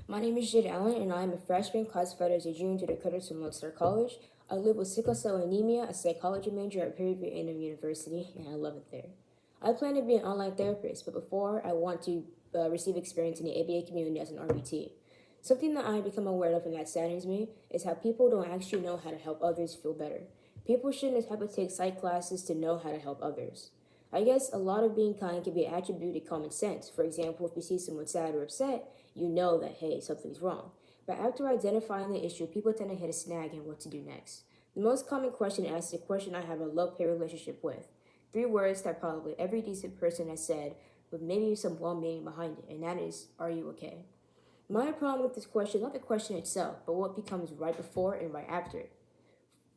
My name is Jade Allen, and I am a freshman classified as a junior to the credits from Lone Star College. I live with sickle cell anemia, a psychology major at Prairie View A&M University, and I love it there. I plan to be an online therapist, but before, I want to receive experience in the ABA community as an RBT. Something that I have become aware of and that saddens me is how people don't actually know how to help others feel better. People shouldn't have to take psych classes to know how to help others. I guess a lot of being kind can be attributed to common sense. For example, if you see someone sad or upset, you know that, hey, something's wrong. But after identifying the issue, people tend to hit a snag in what to do next. The most common question asked is a question I have a love-hate relationship with. 3 words that probably every decent person has said, but maybe some well-meaning behind it, and that is, are you okay? My problem with this question is not the question itself, but what becomes right before and right after it.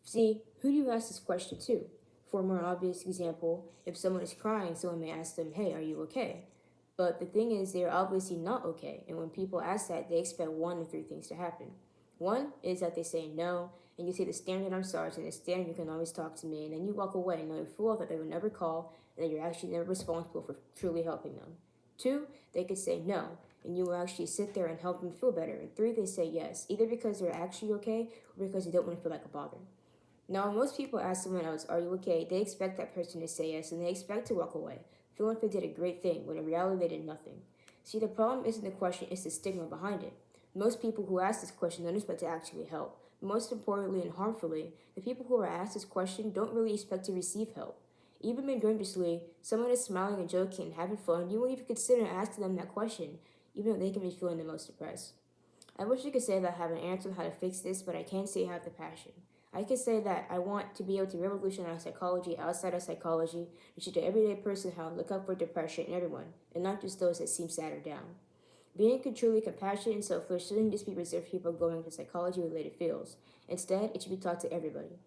See, who do you ask this question to? For a more obvious example, if someone is crying, someone may ask them, hey, are you okay? But the thing is, they're obviously not okay, and when people ask that, they expect 1 of 3 things to happen. One is that they say no, and you say the standard I'm sorry, and the standard you can always talk to me, and then you walk away knowing full well that they will never call, and that you're actually never responsible for truly helping them. 2, they could say no, and you will actually sit there and help them feel better. And 3, they say yes, either because they're actually okay, or because they don't want to feel like a bother. Now, when most people ask someone else, are you okay, they expect that person to say yes, and they expect to walk away, feeling like they did a great thing, when in reality they did nothing. See, the problem isn't the question, it's the stigma behind it. Most people who ask this question don't expect to actually help. Most importantly and harmfully, the people who are asked this question don't really expect to receive help. Even begrudgingly, someone is smiling and joking and having fun, you won't even consider asking them that question, even though they can be feeling the most depressed. I wish I could say that I have an answer on how to fix this, but I can't say I have the passion. I can say that I want to be able to revolutionize psychology outside of psychology and show the everyday person how to look out for depression in everyone, and not just those that seem sad or down. Being truly compassionate and selfless shouldn't just be reserved for people going to psychology-related fields. Instead, it should be taught to everybody.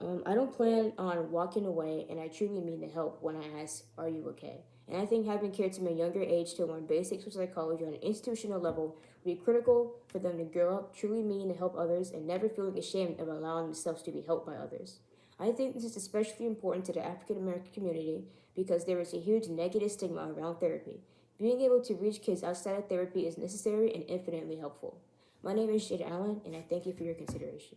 I don't plan on walking away, and I truly mean to help when I ask, are you okay? And I think having kids from a younger age to learn basics of psychology on an institutional level will be critical for them to grow up truly meaning to help others and never feeling ashamed of allowing themselves to be helped by others. I think this is especially important to the African American community because there is a huge negative stigma around therapy. Being able to reach kids outside of therapy is necessary and infinitely helpful. My name is Jade Allen, and I thank you for your consideration.